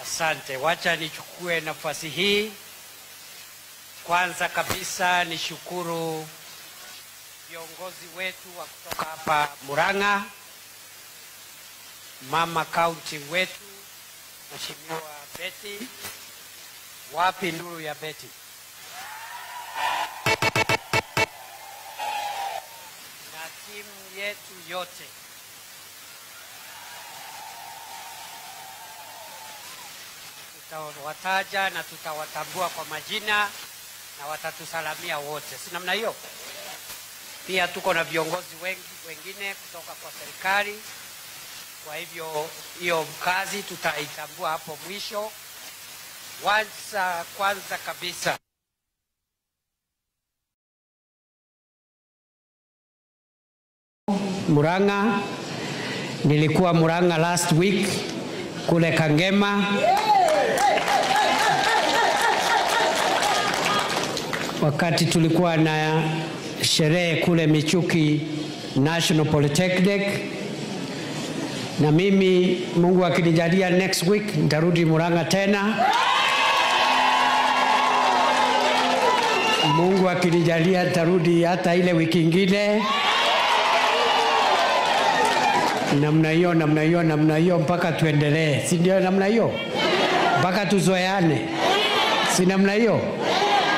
Asante, wacha nichukue nafasi hii. Kwanza kabisa nishukuru viongozi wetu wa kutoka hapa Murang'a, mama county wetu, Mheshimiwa Betty. Wapi nduru ya Betty? Na timu yetu yote. Tutawataja na tutawatambua kwa majina na watatusalamia wote. Si namna hiyo? Pia tuko na viongozi wengine kutoka kwa serikali. Kwa hivyo hiyo kazi tutaitambua hapo mwisho. Kwanza kabisa Murang'a, nilikuwa Murang'a last week kule Kangema. Wakati tulikuwa na sherehe kule Michuki National Polytechnic, na mimi Mungu akinijalia next week nitarudi Murang'a tena. Mungu akinijalia nitarudi hata ile wiki nyingine. Namna hiyo mpaka tuendelee. Si ndio namna hiyo? Mpaka tuzoeane. Si namna hiyo?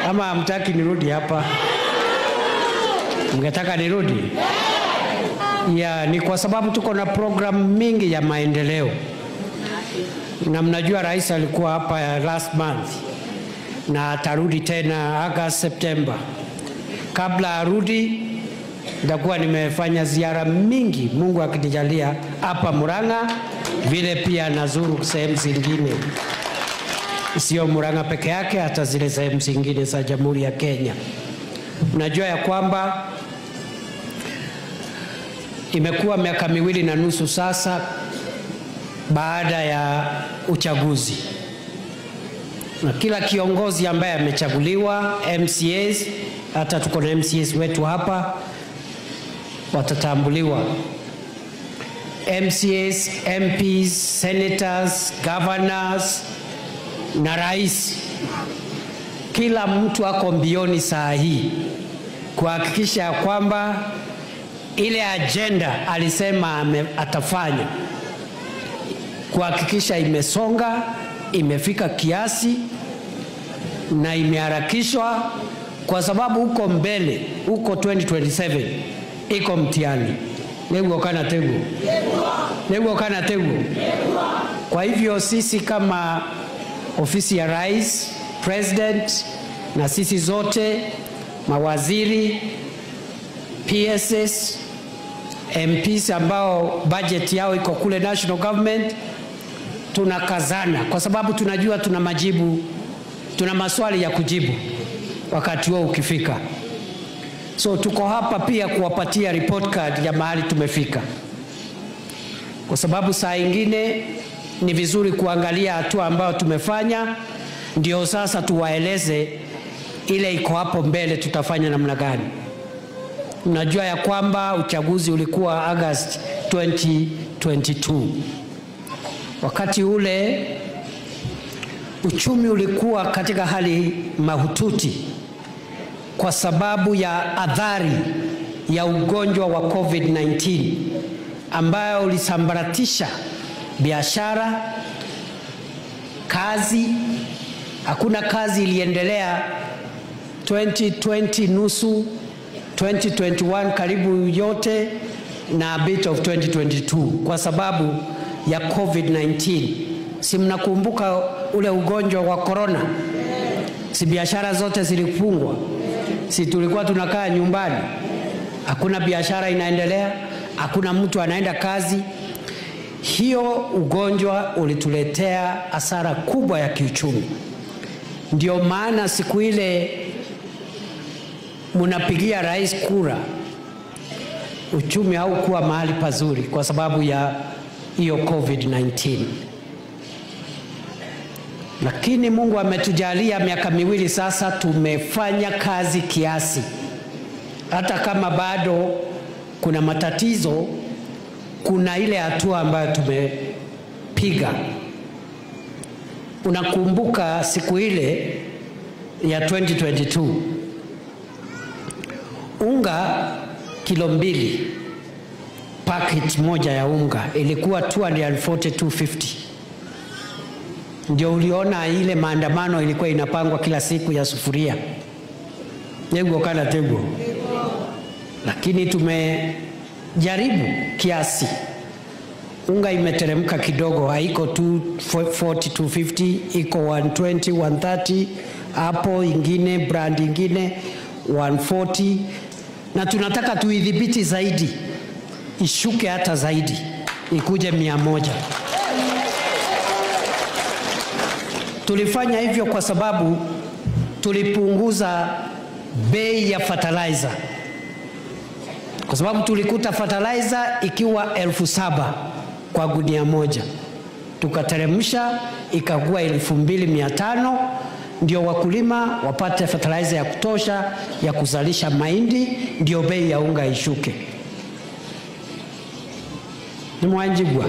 Ama hamtaki nirudi hapa? Mngetaka nirudi? Ni kwa sababu tuko na program mingi ya maendeleo. Na mnajua rais alikuwa hapa last month na atarudi tena August, September. Kabla arudi nitakuwa nimefanya ziara mingi, Mungu akinijalia, hapa Murang'a, vile pia nazuru sehemu zingine. Sio Murang'a peke yake, hata zile sehemu zingine za Jamhuri ya Kenya. Najua ya kwamba imekuwa miaka 2.5 sasa baada ya uchaguzi. Na kila kiongozi ambaye amechaguliwa, MCAs, hata tuko na MCAs wetu hapa, watatambuliwa. MCAs, MPs, senators, governors na rais. Kila mtu ako mbioni saa hii kuhakikisha kwamba ile agenda alisema atafanya, kuhakikisha imesonga, imefika kiasi na imeharakishwa, kwa sababu huko mbele, huko 2027 iko mtihani. Nego kana tego. Kwa hivyo sisi kama ofisi ya rais, president, na sisi zote mawaziri, PSS, MPs ambao budget yao iko kule national government, tunakazana kwa sababu tunajua tuna majibu, tuna maswali ya kujibu wakati wao ukifika. So tuko hapa pia kuwapatia report card ya mahali tumefika, kwa sababu saa ingine ni vizuri kuangalia hatua ambayo tumefanya, ndio sasa tuwaeleze ile iko hapo mbele tutafanya namna gani. Unajua ya kwamba uchaguzi ulikuwa August 2022. Wakati ule uchumi ulikuwa katika hali mahututi kwa sababu ya athari ya ugonjwa wa COVID-19 ambayo ulisambaratisha biashara, kazi. Hakuna kazi iliendelea 2020 nusu, 2021 karibu yote, na a bit of 2022 kwa sababu ya COVID-19. Si mnakumbuka ule ugonjwa wa corona? Si biashara zote zilifungwa? Si tulikuwa tunakaa nyumbani? Hakuna biashara inaendelea, hakuna mtu anaenda kazi. Hiyo ugonjwa ulituletea hasara kubwa ya kiuchumi. Ndio maana siku ile mnapigia rais kura, uchumi haukuwa mahali pazuri kwa sababu ya hiyo COVID-19. Lakini Mungu ametujalia miaka 2 sasa tumefanya kazi kiasi. Hata kama bado kuna matatizo, kuna ile hatua ambayo tumepiga. Unakumbuka siku ile ya 2022 unga kilo 2 packet moja ya unga ilikuwa 240-250. Ndio uliona ile maandamano ilikuwa inapangwa kila siku ya sufuria. Tego kana tego. Lakini tumejaribu kiasi. Unga imeteremka kidogo, haiko 240-250, iko 120-130, hapo ingine brand ingine 140, na tunataka tuidhibiti zaidi, ishuke hata zaidi, ikuje 100. Tulifanya hivyo kwa sababu tulipunguza bei ya fertilizer. Kwa sababu tulikuta fertilizer ikiwa 7,000 kwa gunia moja. Tukateremsha ikakuwa 2,500, ndio wakulima wapate fertilizer ya kutosha ya kuzalisha mahindi, ndio bei ya unga ishuke. Ni mwanjigwa.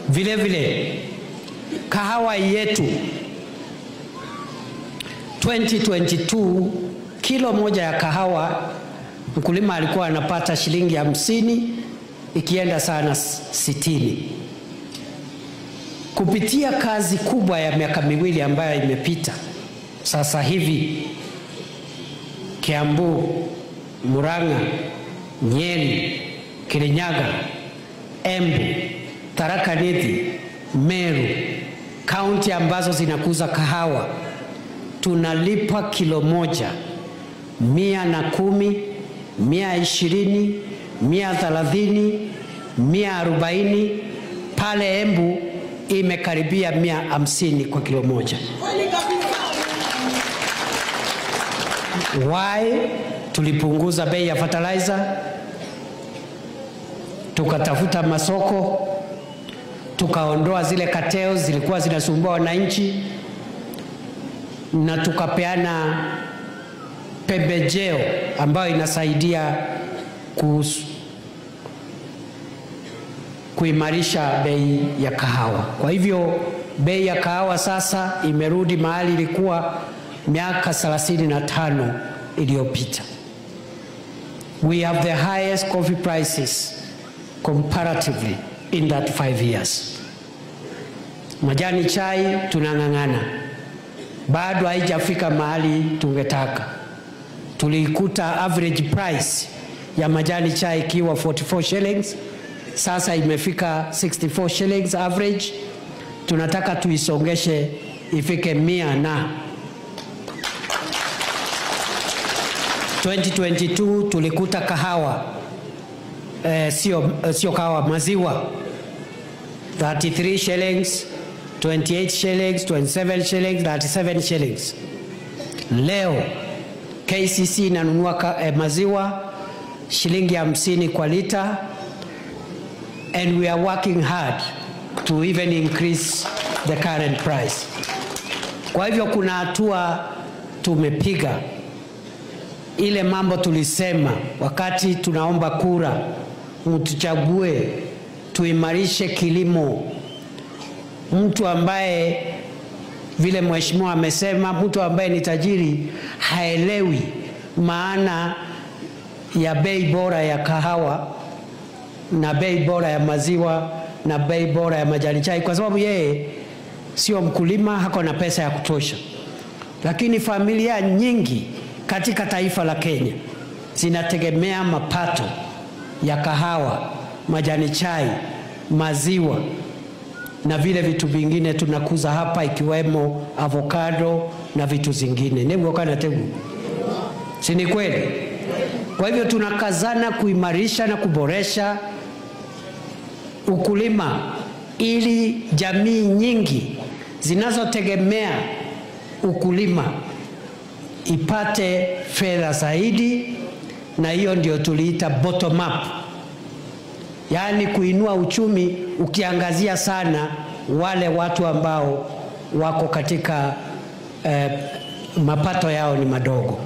Vile vile kahawa yetu 2022 kilo moja ya kahawa mkulima alikuwa anapata shilingi 50 ikienda sana 60. Kupitia kazi kubwa ya miaka 2 ambayo imepita, sasa hivi Kiambu, Murang'a, Nyeri, Kirinyaga, Embu, Tharaka Nithi, Meru, kaunti ambazo zinakuza kahawa, tunalipa kilo moja 110, 120, 130, 140. Pale Embu imekaribia 150 kwa kilo moja. Why? Tulipunguza bei ya fertilizer, tukatafuta masoko, tukaondoa zile kateo zilikuwa zinasumbua wananchi, na tukapeana pembejeo ambayo inasaidia kuimarisha bei ya kahawa. Kwa hivyo bei ya kahawa sasa imerudi mahali ilikuwa miaka 35 iliyopita. We have the highest coffee prices comparatively in that 5 years. Majani chai tunang'ang'ana, bado haijafika mahali tungetaka. Tulikuta average price ya majani chai ikiwa 44 shillings, sasa imefika 64 shillings average. Tunataka tuisongeshe ifike 100 na 2022 tulikuta kahawa sio kahawa, maziwa 33 shillings, 28 shillings, 27 shillings, 37 shillings. Leo KCC inanunua maziwa shilingi 50 kwa lita, and we are working hard to even increase the current price. Kwa hivyo kuna hatua tumepiga. Ile mambo tulisema wakati tunaomba kura, mtuchague, tuimarishe kilimo. Mtu ambaye vile mheshimiwa amesema, mtu ambaye ni tajiri haelewi maana ya bei bora ya kahawa na bei bora ya maziwa na bei bora ya majani chai, kwa sababu yeye sio mkulima, hako na pesa ya kutosha. Lakini familia nyingi katika taifa la Kenya zinategemea mapato ya kahawa, majani chai, maziwa na vile vitu vingine tunakuza hapa, ikiwemo avocado na vitu zingine. Nebo kana tegu. Si ni kweli? Kwa hivyo tunakazana kuimarisha na kuboresha ukulima ili jamii nyingi zinazotegemea ukulima ipate fedha zaidi, na hiyo ndio tuliita bottom up. Yaani kuinua uchumi ukiangazia sana wale watu ambao wako katika mapato yao ni madogo.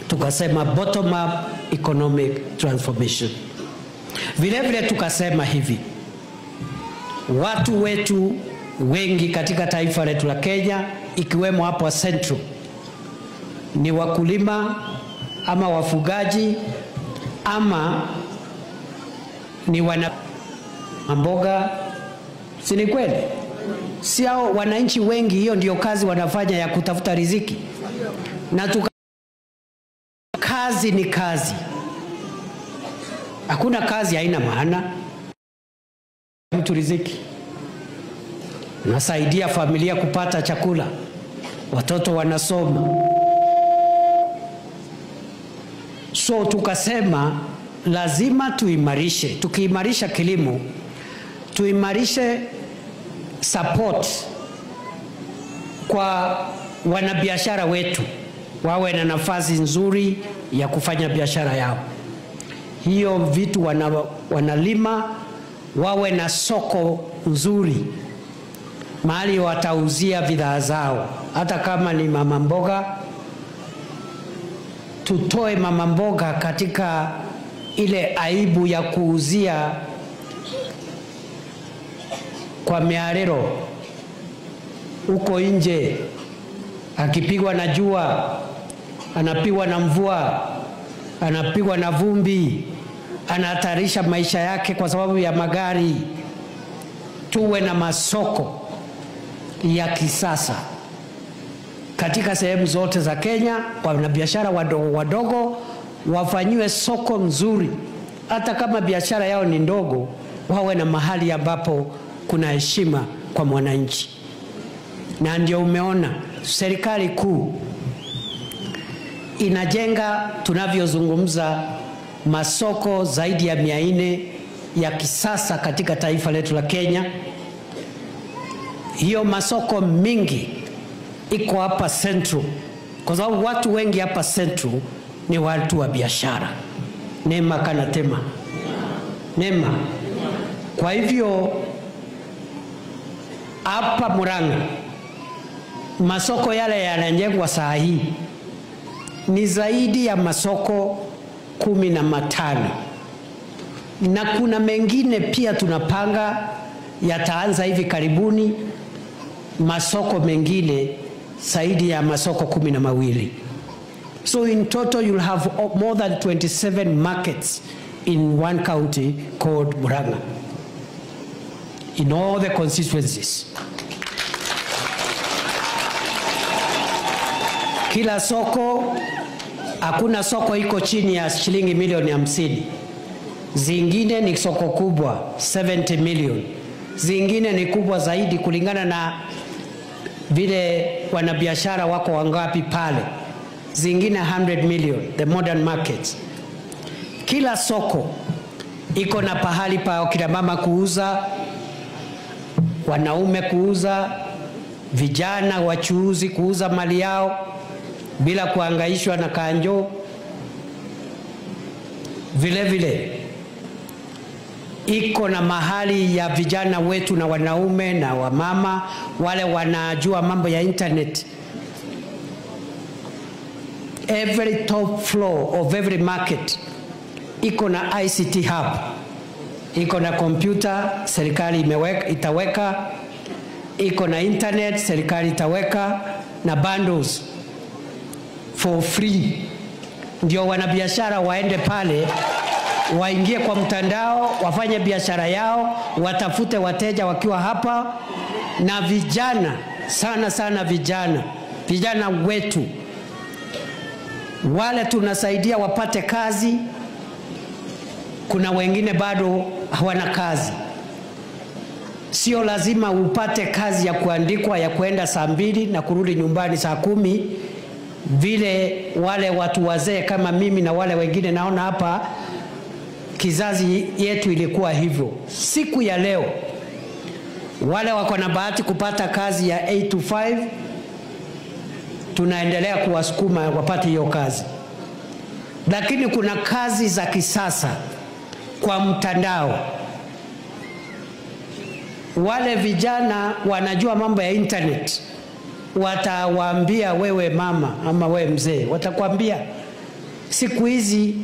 Tukasema bottom up economic transformation. Vile vile tukasema hivi, watu wetu wengi katika taifa letu la Kenya, ikiwemo hapo Central, ni wakulima ama wafugaji ama ni wana mboga. Si ni kweli? Si hao wananchi wengi hiyo ndio kazi wanafanya ya kutafuta riziki? Na kazi ni kazi. Hakuna kazi haina maana. Mtu riziki. Nasaidia familia kupata chakula. Watoto wanasoma. So tukasema lazima tuimarishe. Tukiimarisha kilimo, tuimarishe support kwa wanabiashara wetu, wawe na nafasi nzuri ya kufanya biashara yao. Hiyo vitu wanalima wawe na soko nzuri, mahali watauzia bidhaa zao. Hata kama ni mama mboga, tutoe mama mboga katika ile aibu ya kuuzia kwa miarero uko nje, akipigwa na jua, anapigwa na mvua, anapigwa na vumbi, anahatarisha maisha yake kwa sababu ya magari. Tuwe na masoko ya kisasa katika sehemu zote za Kenya. Wanabiashara wadogo wadogo wafanyiwe soko nzuri, hata kama biashara yao ni ndogo, wawe na mahali ambapo kuna heshima kwa mwananchi. Na ndio umeona serikali kuu inajenga, tunavyozungumza, masoko zaidi ya 400 ya kisasa katika taifa letu la Kenya. Hiyo masoko mingi iko hapa Central, kwa sababu watu wengi hapa Central ni watu wa biashara. Nema kana tema. Nema. Kwa hivyo hapa Murang'a masoko yale yanajengwa saa hii ni zaidi ya masoko 15, na kuna mengine pia tunapanga yataanza hivi karibuni, masoko mengine zaidi ya masoko 12. So in total you'll have more than 27 markets in one county called Murang'a, in all the constituencies. Kila soko, hakuna soko iko chini ya shilingi milioni 50. Zingine ni soko kubwa 70 million. Zingine ni kubwa zaidi kulingana na vile wanabiashara wako wangapi pale. Zingine 100 million, the modern markets. Kila soko iko na pahali pa kina mama kuuza, wanaume kuuza, vijana wachuuzi kuuza mali yao bila kuhangaishwa na kanjo. Vile vile iko na mahali ya vijana wetu na wanaume na wamama wale wanajua mambo ya internet. Every top floor of every market iko na ICT hub, iko na computer, serikali itaweka, iko na internet, serikali itaweka, na bundles for free. Ndio wanabiashara waende pale, waingie kwa mtandao, wafanye biashara yao, watafute wateja wakiwa hapa. Na vijana, sana sana vijana wetu wale tunasaidia wapate kazi. Kuna wengine bado hawana kazi. Sio lazima upate kazi ya kuandikwa ya kuenda saa 2 na kurudi nyumbani saa 10, vile wale watu wazee kama mimi na wale wengine naona hapa kizazi yetu ilikuwa hivyo. Siku ya leo wale wako na bahati kupata kazi ya 8 to 5, tunaendelea kuwasukuma wapate hiyo kazi. Lakini kuna kazi za kisasa kwa mtandao. Wale vijana wanajua mambo ya internet, watawaambia wewe mama ama wewe mzee, watakwambia siku hizi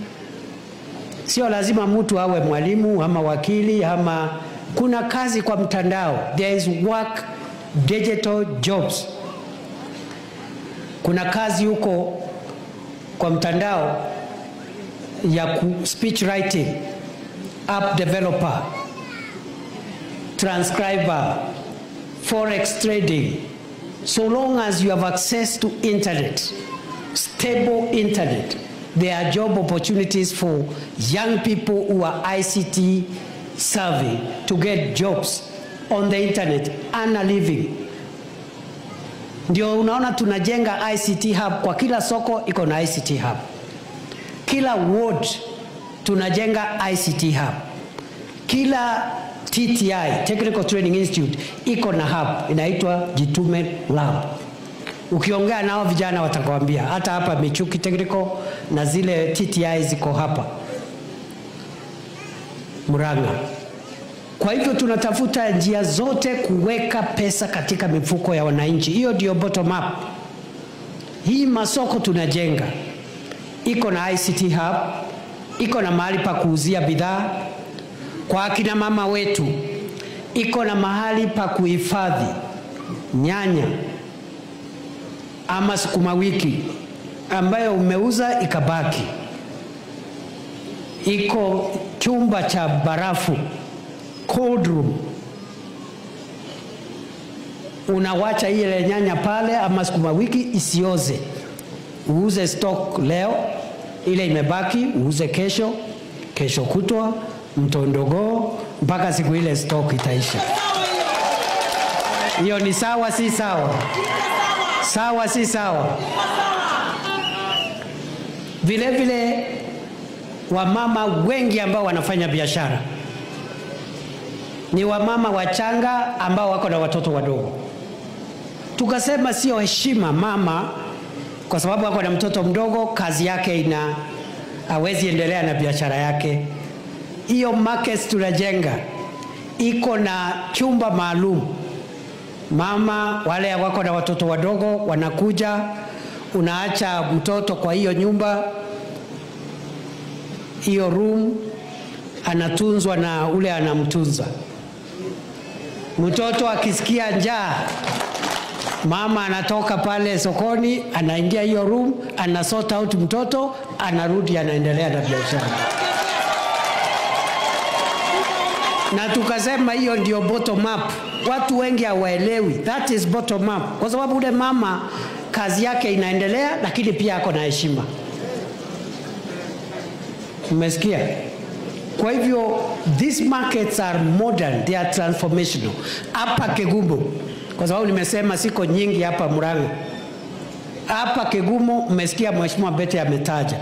sio lazima mtu awe mwalimu ama wakili ama, kuna kazi kwa mtandao. There is work digital jobs. Kuna kazi huko kwa mtandao ya speech writing, app developer, transcriber, forex trading. So long as you have access to internet, stable internet, there are job opportunities for young people who are ICT savvy to get jobs on the internet, earn a living. Ndio unaona tunajenga ICT hub, kwa kila soko iko na ICT hub. Kila ward tunajenga ICT hub. Kila TTI, Technical Training Institute, iko na hub inaitwa Jitume Lab. Ukiongea nao vijana watakwambia, hata hapa Michuki Technical na zile TTI ziko hapa Murang'a. Kwa hivyo tunatafuta njia zote kuweka pesa katika mifuko ya wananchi. Hiyo ndio bottom up. Hii masoko tunajenga iko na ICT hub, iko na mahali pa kuuzia bidhaa kwa akina mama wetu, iko na mahali pa kuhifadhi nyanya ama sukuma wiki ambayo umeuza ikabaki. Iko chumba cha barafu, cold room. Unawacha ile nyanya pale ama sukuma wiki isioze. Uuze stock leo, ile imebaki uuze kesho, kesho kutwa, mtondogo, mpaka siku ile stock itaisha. Hiyo ni sawa si sawa? Sawa si sawa? Vile vile wamama wengi ambao wanafanya biashara ni wamama wachanga ambao wako na watoto wadogo. Tukasema sio heshima mama kwa sababu wako na mtoto mdogo, kazi yake hawezi endelea na biashara yake. Hiyo markets tunajenga iko na chumba maalum. Mama wale wako na watoto wadogo wanakuja, unaacha mtoto kwa hiyo nyumba, hiyo room, anatunzwa na ule anamtunza. Mtoto akisikia njaa, mama anatoka pale sokoni, anaingia hiyo room, anasort out mtoto, anarudi anaendelea na biashara. Na tukasema hiyo ndio bottom up. Watu wengi hawaelewi. That is bottom up. Kwa sababu ule mama kazi yake inaendelea, lakini pia ako na heshima. Umesikia? Kwa hivyo these markets are modern, they are transformational. Hapa Kegumo, kwa sababu nimesema siko nyingi hapa Murang'a. Hapa Kegumo umesikia Mheshimiwa Bete ametaja.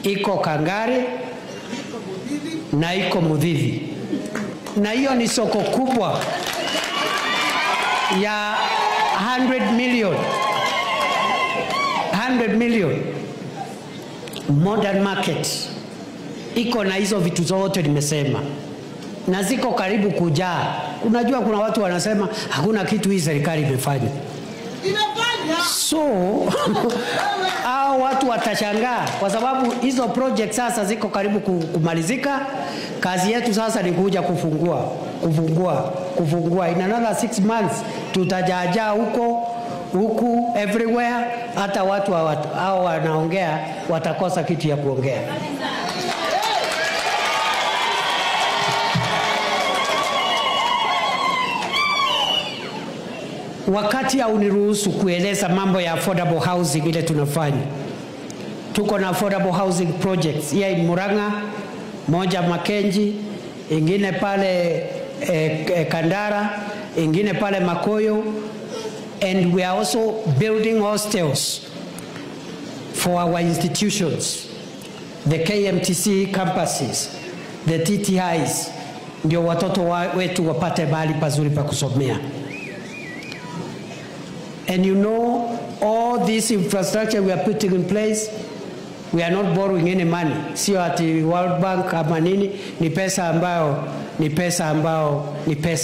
Iko Kangare na iko Mudhithi. Na hiyo ni soko kubwa ya 100 million modern market. Iko na hizo vitu zote nimesema, na ziko karibu kujaa. Unajua kuna watu wanasema hakuna kitu hii serikali imefanya. So hao watu watashangaa kwa sababu hizo project sasa ziko karibu kumalizika. Kazi yetu sasa ni kuja kufungua. In another 6 months tutajaajaa huku everywhere. Hata watu hao wanaongea watakosa kitu ya kuongea. Wakati hauniruhusu kueleza mambo ya affordable housing ile tunafanya. Tuko na affordable housing projects here in Murang'a, moja Makenji, ingine pale Kandara, ingine pale Makoyo, and we are also building hostels for our institutions, the KMTC campuses, the TTIs, ndio watoto wetu wapate mahali pazuri pa kusomea. And you know, all this infrastructure we are putting in place, we are not borrowing any money. Sio ati World Bank ama nini, ni pesa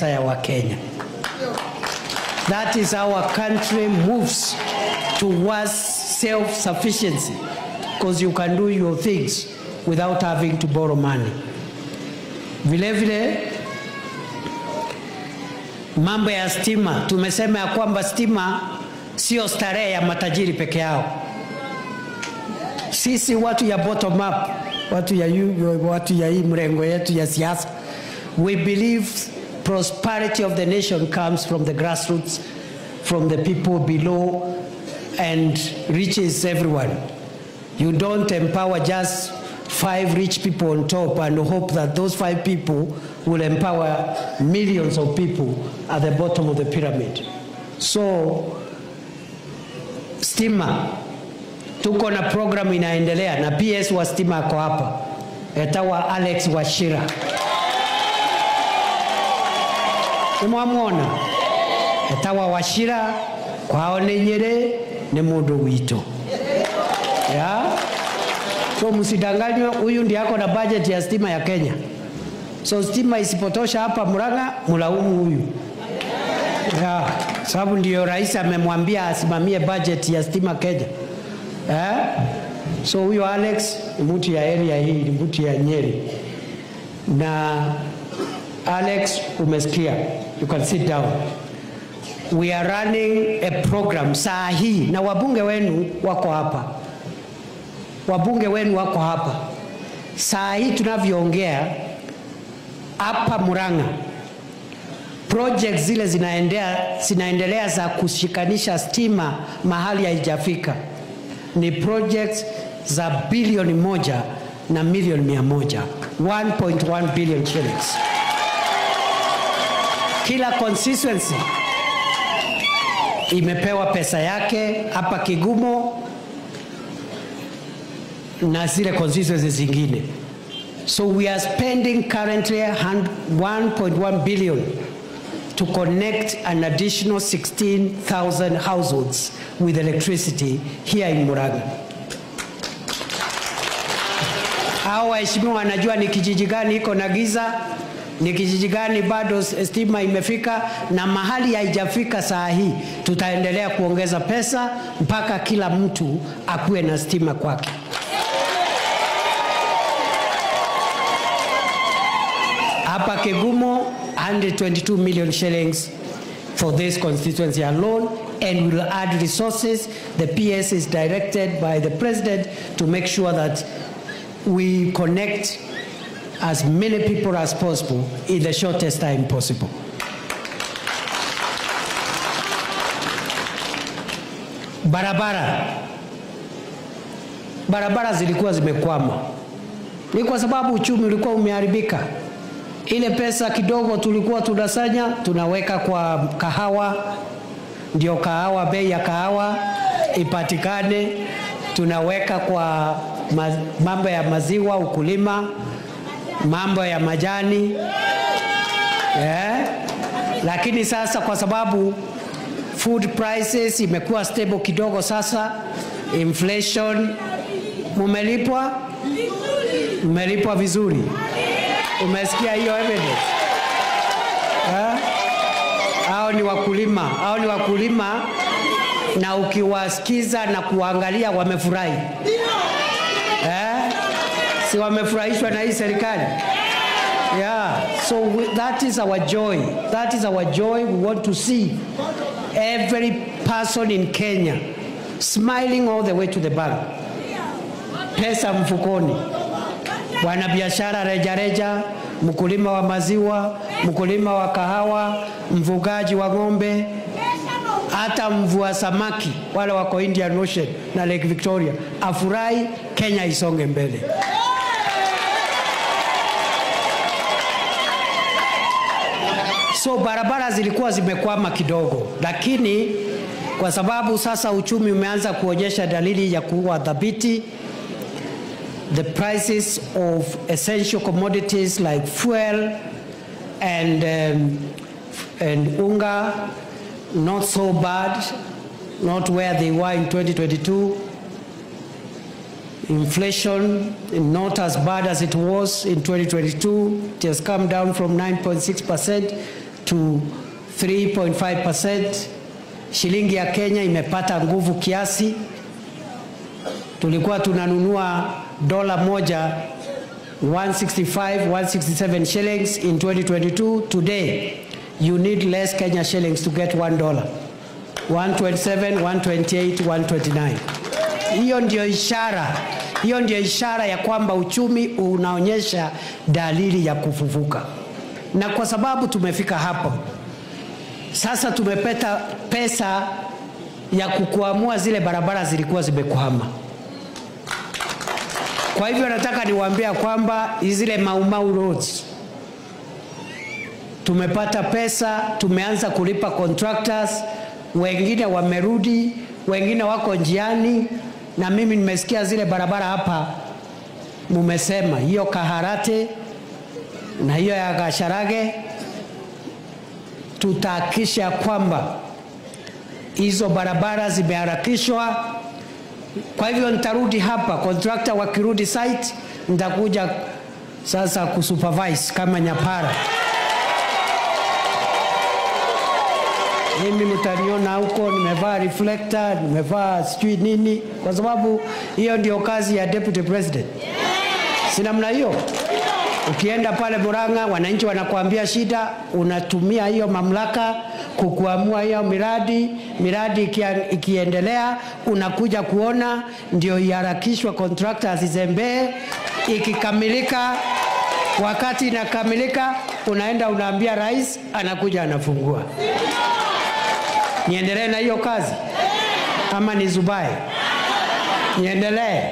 ya Wakenya. That is how our country moves towards self-sufficiency, because you can do your things without having to borrow money. Vile vile Mambo ya stima, tumesema ya kwamba stima sio starehe ya matajiri peke yao. Sisi watu ya bottom up, watu ya hii mrengo yetu ya siasa, we believe prosperity of the nation comes from the grassroots, from the people below, and reaches everyone. You don't empower just 5 rich people on top and hope that those 5 people will empower millions of people at the bottom of the pyramid. So, stima, tuko na program inaendelea na PS wa stima ako hapa. Etawa Alex Wachira. Umwamwona? Etawa Wachira kwao ni Nyeri ni mundu wito. Yeah? So msidanganywe, huyu ndiye ako na budget ya stima ya Kenya. So stima isipotosha hapa Murang'a, mulaumu huyu. Yeah, sababu ndio rais amemwambia asimamie budget ya stima Kenya. So huyo Alex ni mtu ya area hii, ni mtu ya Nyeri. Na Alex umesikia, you can sit down. We are running a program saa hii na wabunge wenu wako hapa. Wabunge wenu wako hapa. Saa hii tunavyoongea hapa Murang'a, project zile zinaendelea za kushikanisha stima mahali haijafika. Ni projects za bilioni 1 na milioni 100. 1.1 billion shillings. Kila constituency imepewa pesa yake hapa Kigumo na zile constituencies zingine. So we are spending currently 1.1 billion to connect an additional 16,000 households with electricity here in Murang'a. Hao waheshimiwa wanajua ni kijiji gani iko na giza, ni kijiji gani bado stima imefika, na mahali haijafika saa hii tutaendelea kuongeza pesa mpaka kila mtu akuwe na stima kwake. Hapa Kigumo, 122 million shillings for this constituency alone, and will add resources. The PS is directed by the President to make sure that we connect as many people as possible in the shortest time possible. Barabara zilikuwa zimekwama. Ni kwa sababu uchumi ulikuwa umeharibika. Ile pesa kidogo tulikuwa tunasanya, tunaweka kwa kahawa, ndio kahawa, bei ya kahawa ipatikane, tunaweka kwa mambo ya maziwa, ukulima, mambo ya majani. Lakini sasa kwa sababu food prices imekuwa stable kidogo sasa, inflation, mumelipwa vizuri. Umesikia hiyo evidence? Hao ni wakulima, na ukiwasikiza na kuangalia wamefurahi. Si wamefurahishwa na hii serikali? Yeah, so that is our joy. That is our joy. We want to see every person in Kenya smiling all the way to the bank. Pesa mfukoni. Wanabiashara rejareja, mkulima wa maziwa, mkulima wa kahawa, mfugaji wa ng'ombe, hata mvua samaki wale wako Indian Ocean na Lake Victoria afurahi, Kenya isonge mbele. So barabara zilikuwa zimekwama kidogo, lakini kwa sababu sasa uchumi umeanza kuonyesha dalili ya kuwa dhabiti, the prices of essential commodities like fuel and unga not so bad, not where they were in 2022. Inflation not as bad as it was in 2022. It has come down from 9.6% to 3.5%. Shilingi ya Kenya imepata nguvu kiasi. Tulikuwa tunanunua dola moja 165, 167 shillings in 2022. Today you need less Kenya shillings to get $1. 127, 128, 129. Hiyo ndio ishara ya kwamba uchumi unaonyesha dalili ya kufufuka. Na kwa sababu tumefika hapo, sasa tumepata pesa ya kukuamua zile barabara zilikuwa zimekwama. Kwa hivyo nataka niwaambie kwamba zile Mau roads tumepata pesa, tumeanza kulipa contractors, wengine wamerudi, wengine wako njiani, na mimi nimesikia zile barabara hapa mumesema hiyo Kaharate na hiyo ya Gasharage, tutahakikisha kwamba hizo barabara zimeharakishwa. Kwa hivyo nitarudi hapa, contractor wakirudi site nitakuja sasa kusupervise kama Nyapara. Mimi mtaniona huko nimevaa reflector, nimevaa sijui nini, kwa sababu hiyo ndio kazi ya deputy president. Si namna hiyo? Ukienda pale Murang'a, wananchi wanakuambia shida, unatumia hiyo mamlaka kukuamua hiyo miradi ikiendelea, unakuja kuona ndio iharakishwa, contractor asizembee. Ikikamilika, wakati inakamilika, unaenda unaambia rais, anakuja anafungua. Niendelee na hiyo kazi ama nizubae? Niendelee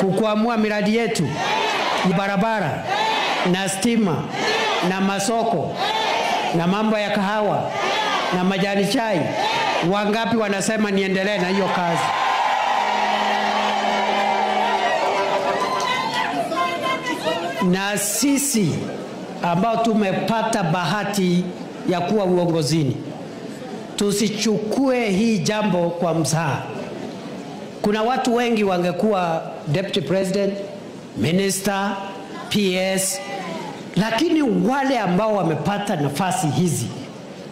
kukuamua miradi yetu, barabara na stima na masoko na mambo ya kahawa na majani chai? Wangapi wanasema niendelee na hiyo kazi? Na sisi ambao tumepata bahati ya kuwa uongozini, tusichukue hii jambo kwa mzaha. Kuna watu wengi wangekuwa deputy president, minister, PS, lakini wale ambao wamepata nafasi hizi,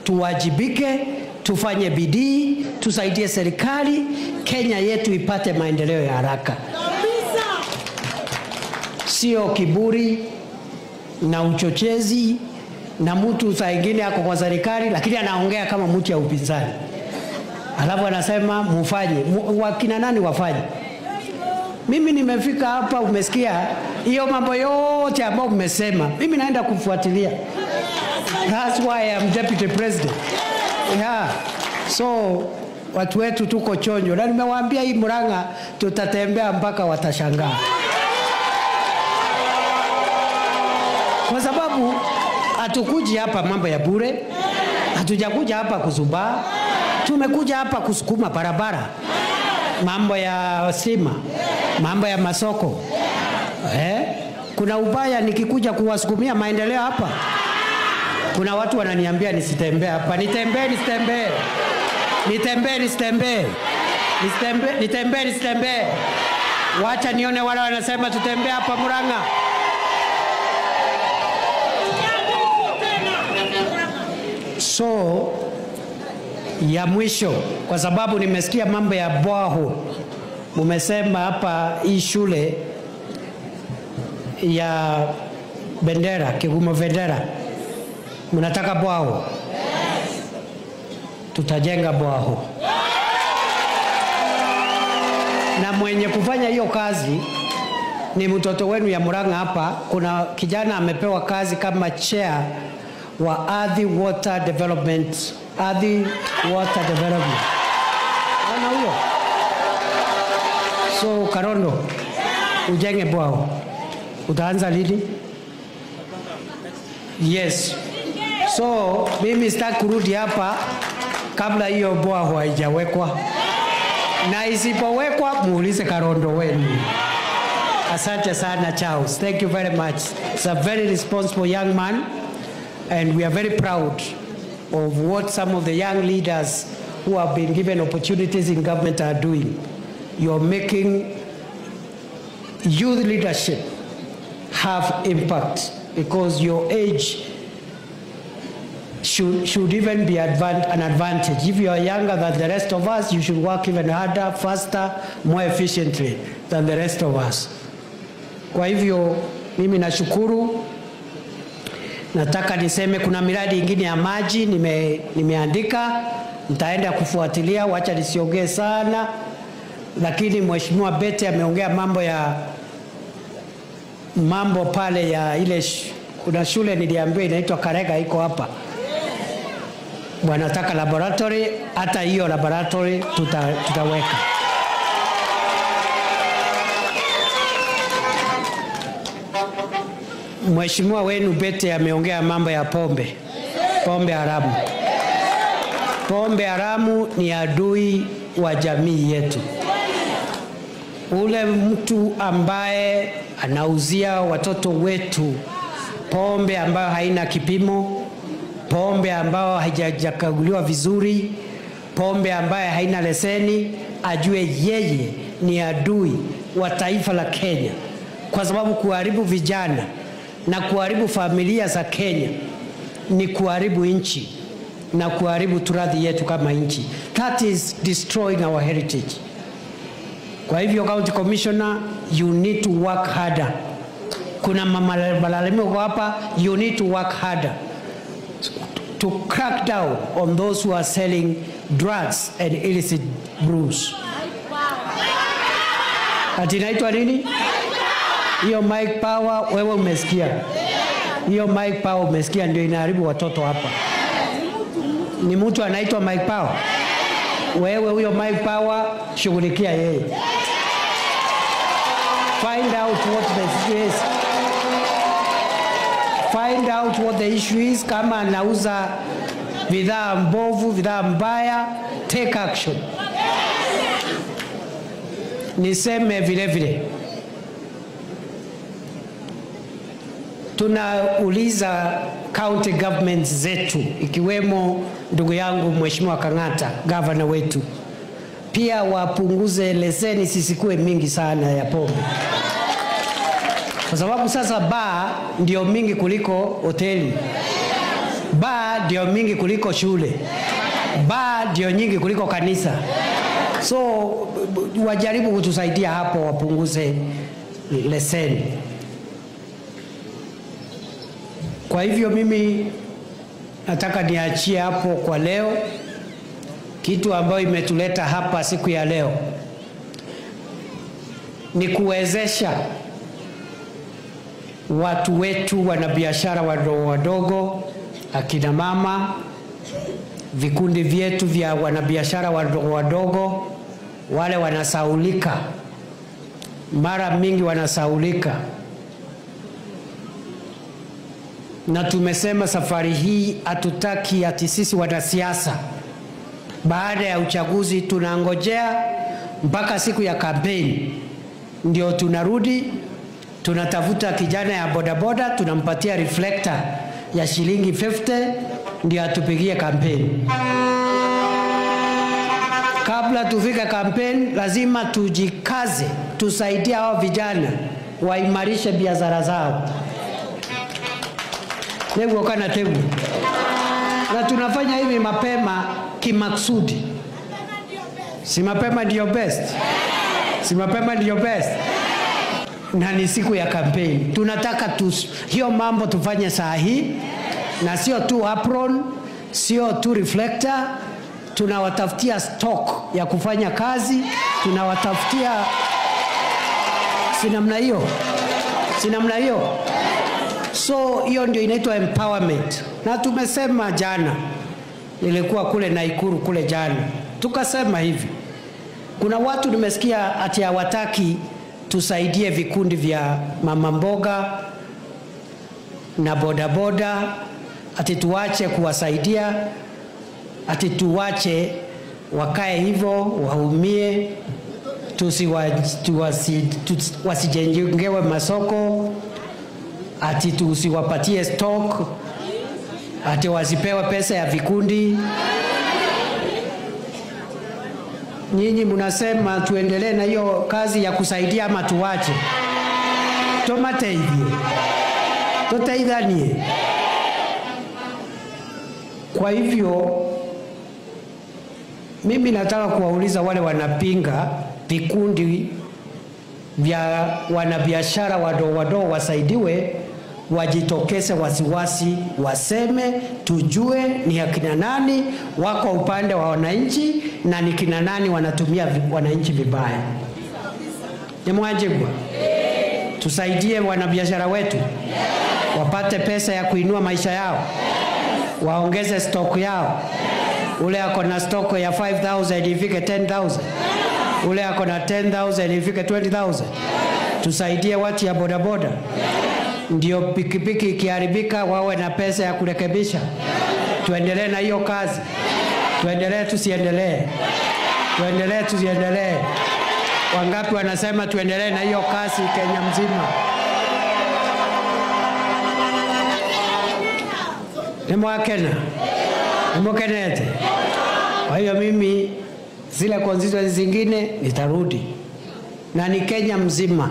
tuwajibike, tufanye bidii, tusaidie serikali, Kenya yetu ipate maendeleo ya haraka. Sio kiburi na uchochezi, na mtu saa ingine ako kwa serikali lakini anaongea kama mtu ya upinzani. Alafu anasema mufanye, wakina nani wafanye? Mimi nimefika hapa, umesikia hiyo mambo yote ambayo mmesema, mimi naenda kufuatilia. That's why I'm deputy president. Yeah. So watu wetu tuko chonjo, na nimewaambia hii Murang'a tutatembea mpaka watashangaa. Kwa sababu hatukuji hapa mambo ya bure, hatujakuja hapa kuzubaa, tumekuja hapa kusukuma barabara, mambo ya stima, mambo ya masoko. Kuna ubaya nikikuja kuwasukumia maendeleo hapa? Kuna watu wananiambia nisitembee hapa. Nitembee. Wacha nione wale wanasema tutembee hapa Murang'a. So ya mwisho, kwa sababu nimesikia mambo ya Bwaho, mumesema hapa hii shule ya Bendera, Kigumo Bendera, mnataka Bwaho. Tutajenga Bwaho. Na mwenye kufanya hiyo kazi ni mtoto wenu ya Murang'a hapa. Kuna kijana amepewa kazi kama chair wa Ardhi Water Development. Ona huyo. So Karondo, ujenge Bwaho. Utaanza lini? Yes. So mimi sitaki kurudi hapa kabla hiyo Bwaho haijawekwa. Na isipowekwa muulize Karondo wenu. Asante sana Charles. Thank you very much. He's a very responsible young man, and we are very proud of what some of the young leaders who have been given opportunities in government are doing. You're making youth leadership have impact, because your age should even be an advantage. If you are younger than the rest of us, you should work even harder, faster, more efficiently than the rest of us. Kwa hivyo mimi nashukuru Nataka niseme kuna miradi ingine ya maji nimeandika, nitaenda kufuatilia, wacha nisiongee sana. Lakini Mheshimiwa Bete ameongea mambo pale ya ile kuna shule niliambiwa inaitwa Karega iko hapa. Wanataka laboratory, hata hiyo laboratory tutaweka. Mheshimiwa wenu Bete ameongea mambo ya pombe haramu. Pombe haramu ni adui wa jamii yetu. Ule mtu ambaye anauzia watoto wetu pombe ambayo haina kipimo, pombe ambayo haijakaguliwa vizuri, pombe ambayo haina leseni, ajue yeye ni adui wa taifa la Kenya, kwa sababu kuharibu vijana na kuharibu familia za Kenya ni kuharibu nchi na kuharibu turathi yetu kama nchi. That is destroying our heritage. Kwa hivyo County Commissioner, you need to work harder. Kuna malalamiko hapa, you need to work harder to crack down on those who are selling drugs and illicit brews. Ati naitwa nini? Hiyo Mike Power, wewe umesikia? Hiyo Mike Power umesikia ndio inaharibu watoto hapa. Ni mtu anaitwa Mike Power. Wewe huyo Mike Power, shughulikia yeye. Find out what the issue is. Find out what the issue is. Kama anauza bidhaa mbovu, bidhaa mbaya, take action. Niseme vile vile, tunauliza county governments zetu, ikiwemo ndugu yangu Mheshimiwa Kang'ata, governor wetu, pia wapunguze leseni sisikue mingi sana ya pombe. Kwa sababu sasa bar ndio mingi kuliko hoteli. Bar ndio mingi kuliko shule. Bar ndio nyingi kuliko kanisa. So wajaribu kutusaidia hapo, wapunguze leseni. Kwa hivyo mimi nataka niachie hapo kwa leo. Kitu ambayo imetuleta hapa siku ya leo ni kuwezesha watu wetu, wanabiashara wadogo, akina mama, vikundi vyetu vya wanabiashara wadogo, wale wanasaulika. Mara mingi wanasaulika. Na tumesema safari hii hatutaki ati sisi wanasiasa baada ya uchaguzi tunangojea mpaka siku ya kampeni ndio tunarudi tunatafuta kijana ya bodaboda tunampatia reflector ya shilingi 50 ndio atupigie kampeni. Kabla tufika kampeni lazima tujikaze, tusaidie hao vijana waimarishe biashara zao. Leo kana tegu. Na tunafanya hivi mapema kimaksudi. Si mapema ndio best. Si mapema ndio best. Na ni siku ya kampeni. Tunataka hiyo mambo tufanye saa hii, na sio tu apron, sio tu reflector. Tunawatafutia stock ya kufanya kazi, tunawatafutia si namna hiyo. So hiyo ndio inaitwa empowerment. Na tumesema jana, nilikuwa kule Naikuru kule jana, tukasema hivi, kuna watu nimesikia ati hawataki tusaidie vikundi vya mama mboga na bodaboda, ati tuache kuwasaidia, ati tuwache wakae hivyo waumie, wasijengewe masoko, ati tusiwapatie stock, ati wasipewe pesa ya vikundi. Nyinyi mnasema tuendelee na hiyo kazi ya kusaidia ama tuwache? Tomate hivi. Tutaidhanie. Kwa hivyo mimi nataka kuwauliza wale wanapinga vikundi vya wanabiashara wadogo wasaidiwe, wajitokeze wasiwasi, waseme tujue ni akina nani wako upande wa wananchi na ni kina nani wanatumia wananchi vibaya. Ni mwajibwa. Tusaidie wanabiashara wetu wapate pesa ya kuinua maisha yao, waongeze stock yao. Ule ako na stock ya 5,000 ifike 10,000, ule ako na 10,000 ifike 20,000. Tusaidie watu ya bodaboda, ndio pikipiki ikiharibika wawe na pesa ya kurekebisha. Tuendelee na hiyo kazi. Tuendelee tusiendelee? Tuendelee tusiendelee? Wangapi wanasema tuendelee na hiyo kazi Kenya mzima? Nimwakena. Nimukenete. Kwa hiyo mimi zile constituencies zingine nitarudi. Na ni Kenya mzima.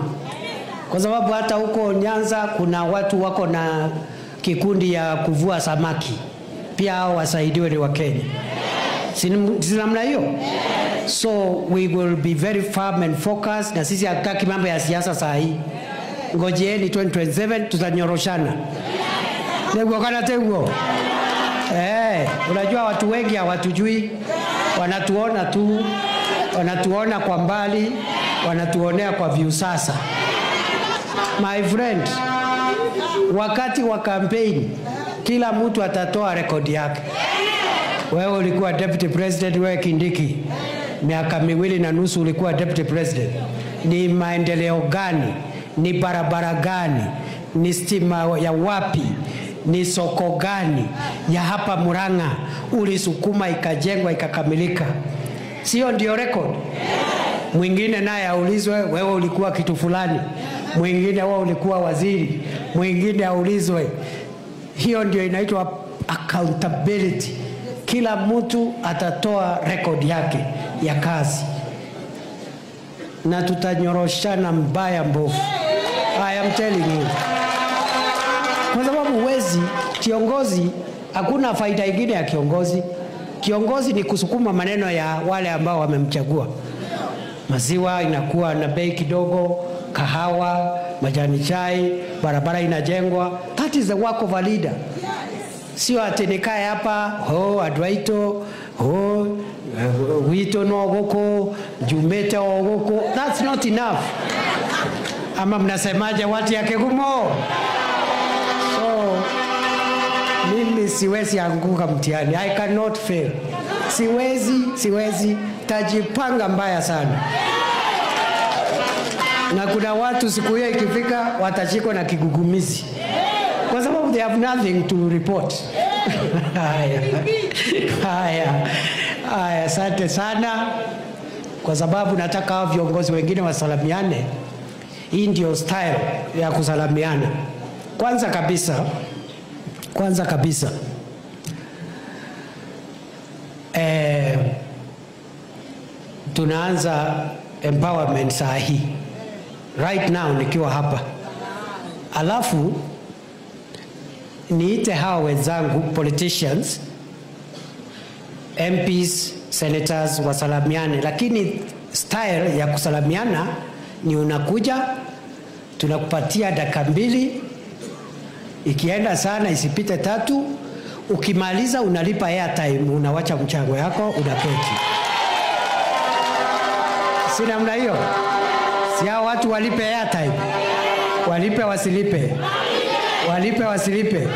Kwa sababu hata huko Nyanza kuna watu wako na kikundi ya kuvua samaki. Pia hao wasaidiwe ni wa Kenya. Si namna hiyo? So we will be very firm and focused, na sisi hatutaki mambo ya siasa saa hii. Ngojeeni 2027 tutanyoroshana. Ndio kana tego. Unajua watu wengi hawatujui, wanatuona tu, wanatuona kwa mbali, wanatuonea kwa viusasa. My friend, wakati wa campaign kila mtu atatoa rekodi yake. Wewe ulikuwa deputy president, wewe Kindiki, miaka 2.5 ulikuwa deputy president. Ni maendeleo gani? Ni barabara gani? Ni stima ya wapi? Ni soko gani ya hapa Murang'a ulisukuma ikajengwa ikakamilika? Sio ndio record? Mwingine naye aulizwe, wewe ulikuwa kitu fulani. Mwingine wewe ulikuwa waziri. Mwingine aulizwe. Hiyo ndio inaitwa accountability. Kila mtu atatoa record yake ya kazi. Na tutanyoroshana mbaya mbovu. I am telling you. Kwa sababu wezi kiongozi, hakuna faida nyingine ya kiongozi. Kiongozi ni kusukuma maneno ya wale ambao wamemchagua. Maziwa inakuwa na bei kidogo, kahawa, majani chai, barabara inajengwa. That is the work of a leader. Sio ati nikae hapa, adwaito, wito no goko, jumeta ogoko. That's not enough. Ama mnasemaje watu ya Kegumo? So mimi siwezi anguka mtihani. I cannot fail. Siwezi tajipanga mbaya sana. Na kuna watu siku hiyo ikifika watachikwa na kigugumizi. Kwa sababu they have nothing to report. Haya, asante sana. Kwa sababu nataka hao viongozi wengine wasalamiane. Hii ndio style ya kusalamiana. Kwanza kabisa tunaanza empowerment saa hii. Right now nikiwa hapa. Alafu niite hao wenzangu politicians, MPs, senators wasalamiane, lakini style ya kusalamiana ni unakuja, tunakupatia dakika 2, ikienda sana isipite 3, ukimaliza unalipa airtime, unawacha mchango yako, unaketi. Si namna hiyo? Si hao watu walipe airtime? Walipe wasilipe? Walipe wasilipe?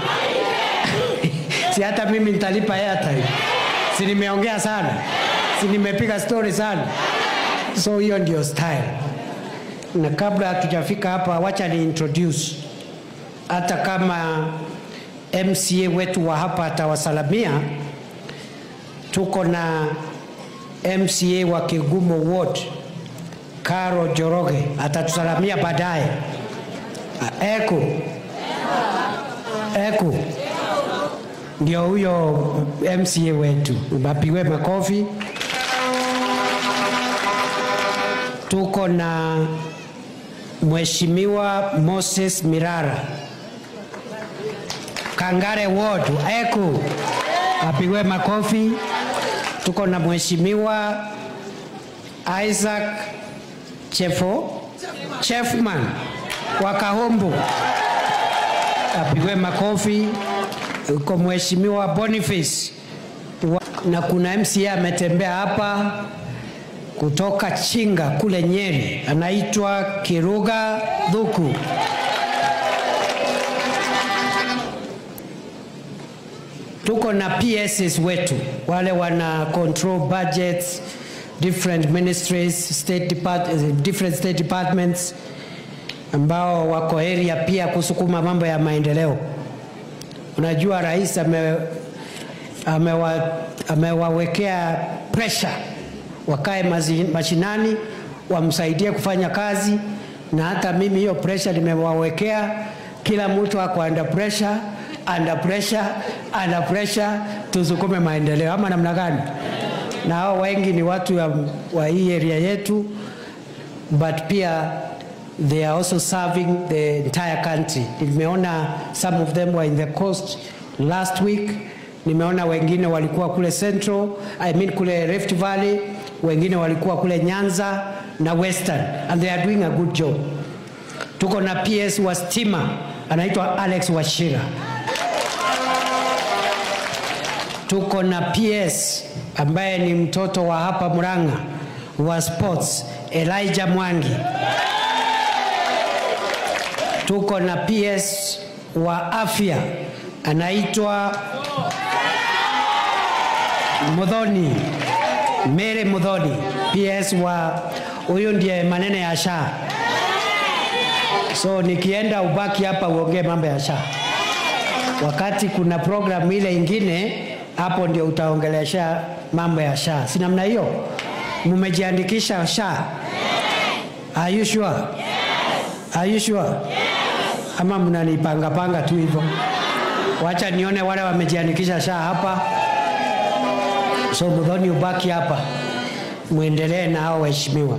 Si hata mimi nitalipa airtime? Si nimeongea sana? Si nimepiga story sana? So hiyo ndio style. Na kabla hatujafika hapa, wacha ni introduce, hata kama MCA wetu wa hapa atawasalamia, tuko na MCA wa Kegumo Ward, Karo Joroge, atatusalamia baadaye. Eko ndio huyo MCA wetu, mapiwe makofi. Tuko na Mheshimiwa Moses Mirara, Kangare Ward, Eko, mapiwe makofi. Tuko na Mheshimiwa Isaac Chefman wa Kahombo, apigwe makofi. Uko Mheshimiwa Boniface, na kuna MCA ametembea hapa kutoka Chinga kule Nyeri, anaitwa Kiruga Dhuku. Tuko na PSs wetu, wale wana control budgets, different ministries, different state departments, ambao wako area pia kusukuma mambo ya maendeleo. Unajua rais amewawekea pressure wakae mashinani wamsaidie kufanya kazi, na hata mimi hiyo pressure nimewawekea. Kila mtu ako under pressure tusukume maendeleo, ama namna gani? Na hao wengi ni watu wa hii area yetu, but pia they are also serving the entire country. Nimeona some of them were in the coast last week. Nimeona wengine walikuwa kule Central, kule Rift Valley, wengine walikuwa kule Nyanza na Western, and they are doing a good job. Tuko na PS wa stima anaitwa Alex Washira. Tuko na PS ambaye ni mtoto wa hapa Murang'a wa sports, Elijah Mwangi. Tuko na PS wa afya anaitwa Mudhoni, Mere Mudhoni. PS wa huyo ndiye manene ya SHA. So nikienda ubaki hapa uongee mambo ya SHA. Wakati kuna program ile ingine, hapo ndio utaongelesha mambo ya SHA. Si namna hiyo? Mmejiandikisha SHA? Are you sure? Are you sure? Ama mnanipanga tu hivyo? Wacha nione wale wamejiandikisha SHA hapa. So Mudhoni ubaki hapa, muendelee na hao waheshimiwa.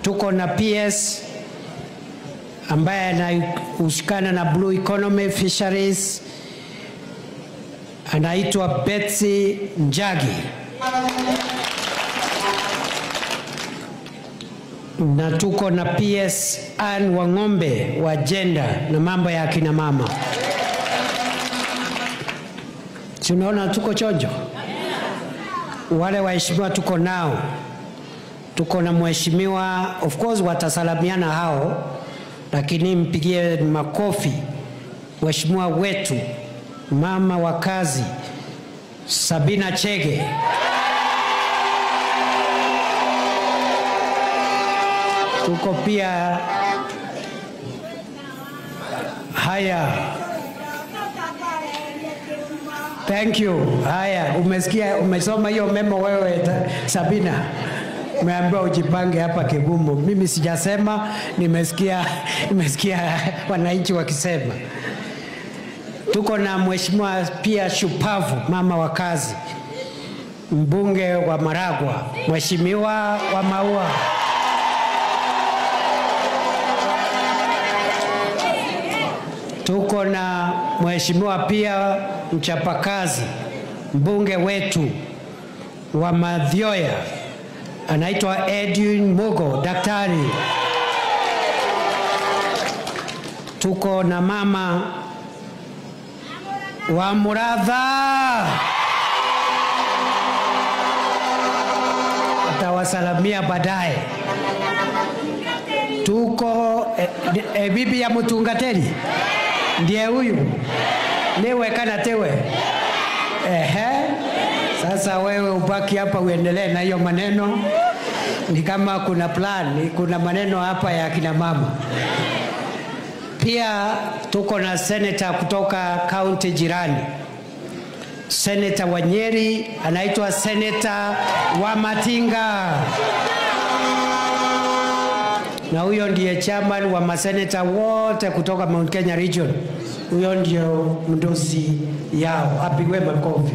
Tuko na PS ambaye anahusikana na Blue Economy Fisheries, anaitwa Betsy Njagi. Na tuko na PS Ann Wang'ombe wa gender na mambo ya kina mama. Tunaona tuko chonjo. Wale waheshimiwa tuko nao. Tuko na mheshimiwa, of course watasalamiana hao, lakini mpigie makofi mheshimiwa wetu mama wa kazi Sabina Chege. Tuko pia haya. Thank you. Haya, umesikia, umesoma hiyo memo wewe Sabina? Umeambiwa ujipange hapa Kigumo. Mimi sijasema, nimesikia wananchi wakisema. Tuko na mheshimiwa pia shupavu mama wa kazi, mbunge wa Maragwa, mheshimiwa wa Maua. Tuko na mheshimiwa pia mchapakazi, mbunge wetu wa Mathioya, anaitwa Edwin Mugo, daktari. Tuko na mama wa Muratha, atawasalamia baadaye. Tuko bibi ya Mutungateli, ndiye huyu, niwe kana tewe. Sasa wewe ubaki hapa uendelee na hiyo maneno. Ni kama kuna plan, kuna maneno hapa ya kina mama. Pia tuko na senator kutoka county jirani, senator wa Nyeri, anaitwa Senator Wamatinga, na huyo ndiye chairman wa maseneta wote kutoka Mount Kenya region. Huyo ndio mdosi yao, apigwe makofi.